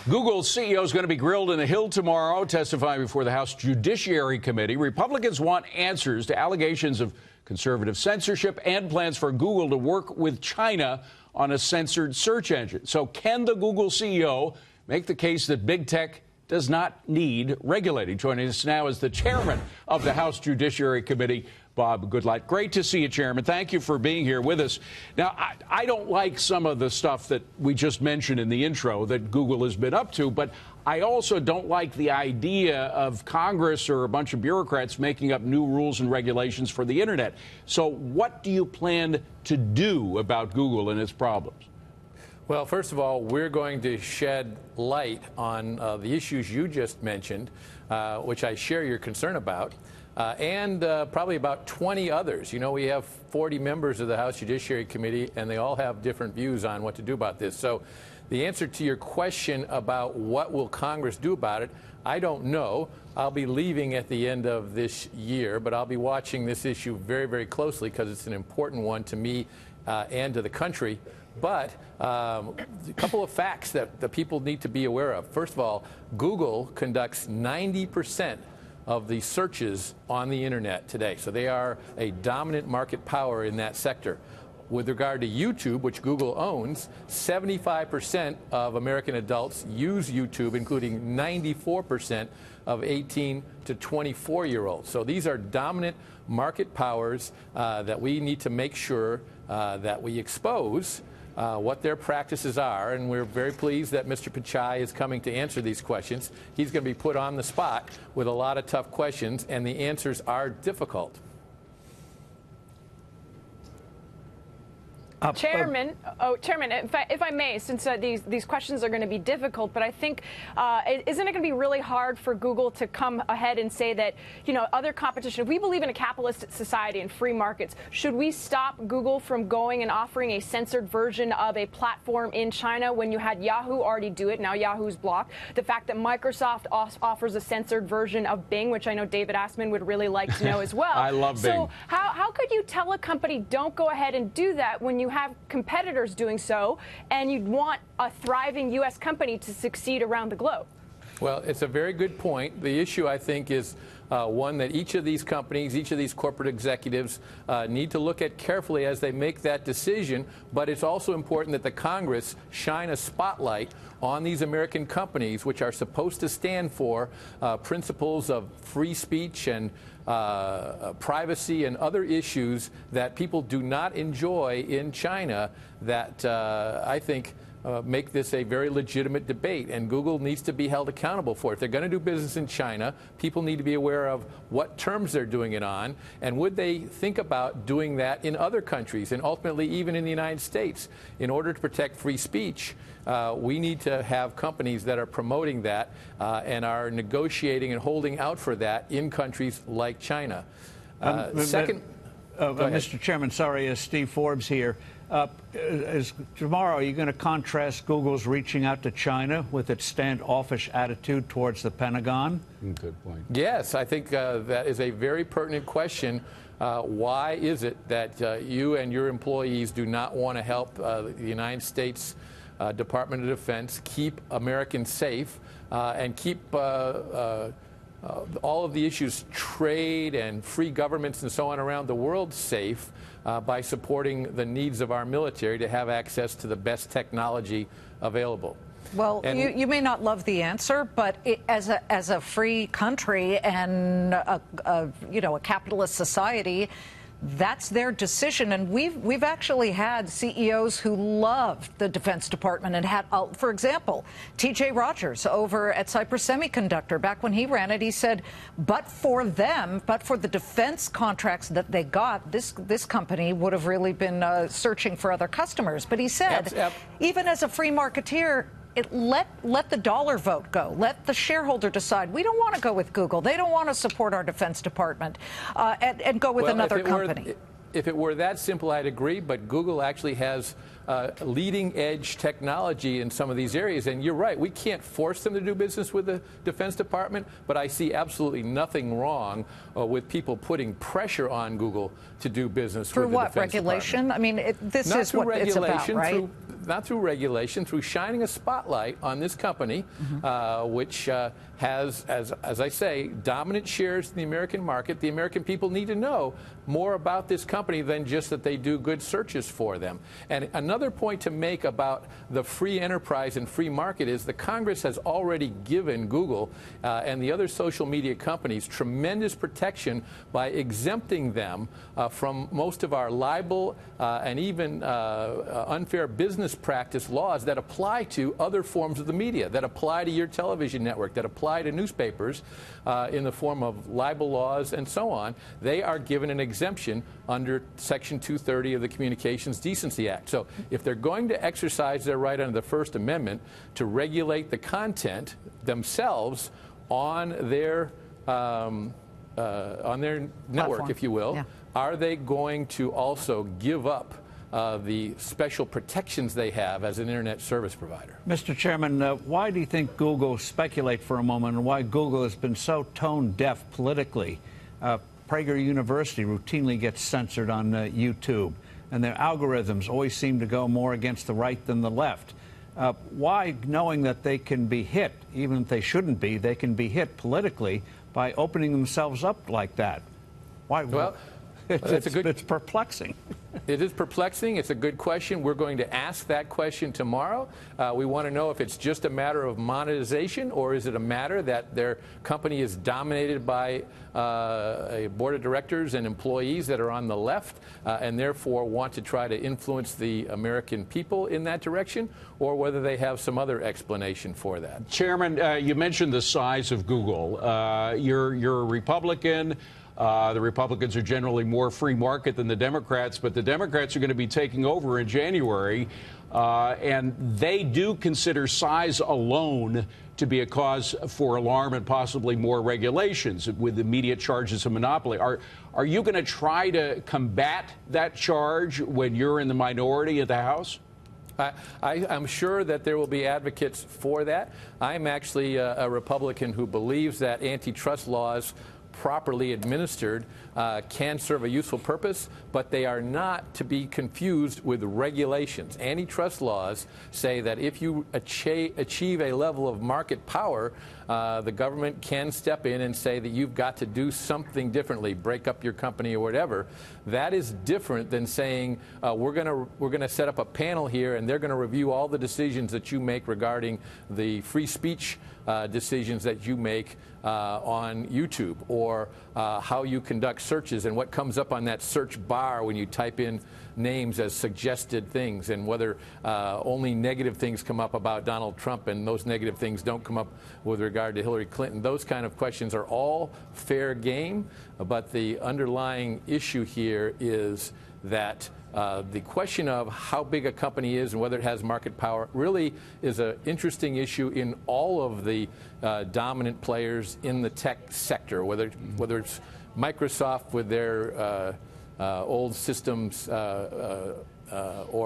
Google's CEO is going to be grilled in the Hill tomorrow, testifying before the House Judiciary Committee. Republicans want answers to allegations of conservative censorship and plans for Google to work with China on a censored search engine. So can the Google CEO make the case that big tech does not need regulating? Joining us now is the chairman of the House Judiciary Committee, Bob Goodlatte. Great to see you, Chairman. Thank you for being here with us. Now, I don't like some of the stuff that we just mentioned in the intro that Google has been up to, but I also don't like the idea of Congress or a bunch of bureaucrats making up new rules and regulations for the Internet. So what do you plan to do about Google and its problems? Well, first of all, we're going to shed light on the issues you just mentioned, which I share your concern about, and probably about 20 others. You know, we have 40 members of the House Judiciary Committee, and they all have different views on what to do about this. So the answer to your question about what will Congress do about it, I don't know. I'll be leaving at the end of this year, but I'll be watching this issue very, very closely because it's an important one to me and to the country. But a couple of facts that the people need to be aware of. First of all, Google conducts 90% of the searches on the Internet today. So they are a dominant market power in that sector. With regard to YouTube, which Google owns, 75% of American adults use YouTube, including 94% of 18 to 24-year-olds. So these are dominant market powers that we need to make sure that we expose what their practices are, and we're very pleased that Mr. Pichai is coming to answer these questions. He's going to be put on the spot with a lot of tough questions, and the answers are difficult. Chairman, if I may, since these questions are going to be difficult, but I think, isn't it going to be really hard for Google to come ahead and say that, you know, other competition, if we believe in a capitalist society and free markets, should we stop Google from going and offering a censored version of a platform in China when you had Yahoo already do it? Now Yahoo's blocked. The fact that Microsoft offers a censored version of Bing, which I know David Assman would really like to know as well. I love Bing. So how could you tell a company don't go ahead and do that when you have competitors doing so, and you'd want a thriving U.S. company to succeed around the globe? Well, it's a very good point. The issue, I think, is one that each of these companies, each of these corporate executives need to look at carefully as they make that decision. But it's also important that the Congress shine a spotlight on these American companies, which are supposed to stand for principles of free speech and privacy and other issues that people do not enjoy in China that I think make this a very legitimate debate, and Google needs to be held accountable for it. If they're going to do business in China, people need to be aware of what terms they're doing it on, and would they think about doing that in other countries, and ultimately even in the United States. In order to protect free speech, we need to have companies that are promoting that and are negotiating and holding out for that in countries like China. Mr. Chairman, sorry, Steve Forbes here. Tomorrow, are you going to contrast Google's reaching out to China with its standoffish attitude towards the Pentagon? Good point. Yes, I think that is a very pertinent question. Why is it that you and your employees do not want to help the United States Department of Defense keep Americans safe and keep all of the issues, trade and free governments and so on around the world safe by supporting the needs of our military to have access to the best technology available? Well, you may not love the answer, but as a free country and a capitalist society, that's their decision. And we've actually had CEOs who loved the Defense Department and had, for example, T.J. Rogers over at Cypress Semiconductor. Back when he ran it, he said, but for the defense contracts that they got, this company would have really been searching for other customers. But he said, even as a free marketeer, let the dollar vote go. Let the shareholder decide. We don't want to go with Google. They don't want to support our Defense Department and go with another company. If it were that simple, I'd agree. But Google actually has leading edge technology in some of these areas. And you're right, we can't force them to do business with the Defense Department, but I see absolutely nothing wrong with people putting pressure on Google to do business with the Defense Department. Through what, regulation? I mean, this is what it's about, right? Not through regulation, through shining a spotlight on this company, which has, as I say, dominant shares in the American market. The American people need to know more about this company than just that they do good searches for them. And another point to make about the free enterprise and free market is the Congress has already given Google and the other social media companies tremendous protection by exempting them from most of our libel and even unfair business practice laws that apply to other forms of the media, that apply to your television network, that apply to newspapers in the form of libel laws and so on. They are given an exemption under Section 230 of the Communications Decency Act. So if they're going to exercise their right under the First Amendment to regulate the content themselves on their network, platform, if you will, yeah. Are they going to also give up the special protections they have as an internet service provider? Mr. Chairman, why do you think Google, speculate for a moment, and why Google has been so tone deaf politically? Prager University routinely gets censored on YouTube, and their algorithms always seem to go more against the right than the left. Why, knowing that they can be hit, even if they shouldn't be, they can be hit politically by opening themselves up like that? Why? Well, it's perplexing. It is perplexing. It's a good question. We're going to ask that question tomorrow. We want to know if it's just a matter of monetization, or is it a matter that their company is dominated by a board of directors and employees that are on the left and therefore want to try to influence the American people in that direction, or whether they have some other explanation for that. Chairman, you mentioned the size of Google. You're a Republican. The Republicans are generally more free market than the Democrats, but the Democrats are going to be taking over in January, and they do consider size alone to be a cause for alarm and possibly more regulations with immediate charges of monopoly. Are you going to try to combat that charge when you're in the minority at the House? I'm sure that there will be advocates for that. I'm actually a Republican who believes that antitrust laws properly administered can serve a useful purpose, but they are not to be confused with regulations. Antitrust laws say that if you achieve a level of market power, the government can step in and say that you've got to do something differently, break up your company or whatever. That is different than saying we're going to set up a panel here and they're going to review all the decisions that you make regarding the free speech decisions that you make on YouTube, or how you conduct searches and what comes up on that search bar when you type in names as suggested things, and whether only negative things come up about Donald Trump and those negative things don't come up with regard to Hillary Clinton. Those kind of questions are all fair game, but the underlying issue here is that the question of how big a company is and whether it has market power really is an interesting issue in all of the dominant players in the tech sector, whether it's Microsoft with their old systems or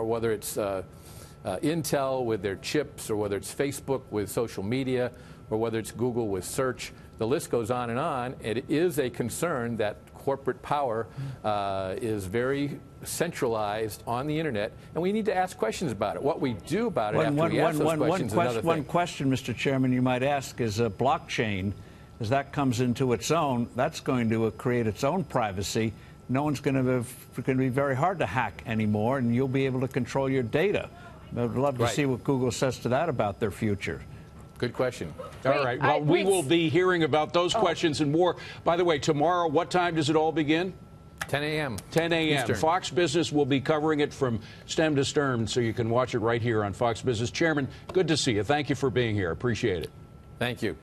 whether it's Intel with their chips, or whether it's Facebook with social media, or whether it's Google with search. The list goes on and on. It is a concern that corporate power is very centralized on the internet, and we need to ask questions about it. What we do about it after we ask those questions is another thing. One question, Mr. Chairman, you might ask is a blockchain, as that comes into its own, that's going to create its own privacy. No one's going to be very hard to hack anymore, and you'll be able to control your data. I'd love to see what Google says to that about their future. Good question. All right. Well, we will be hearing about those questions and more. By the way, tomorrow, what time does it all begin? 10 a.m. 10 a.m. Eastern. Fox Business will be covering it from stem to stern, so you can watch it right here on Fox Business. Chairman, good to see you. Thank you for being here. Appreciate it. Thank you.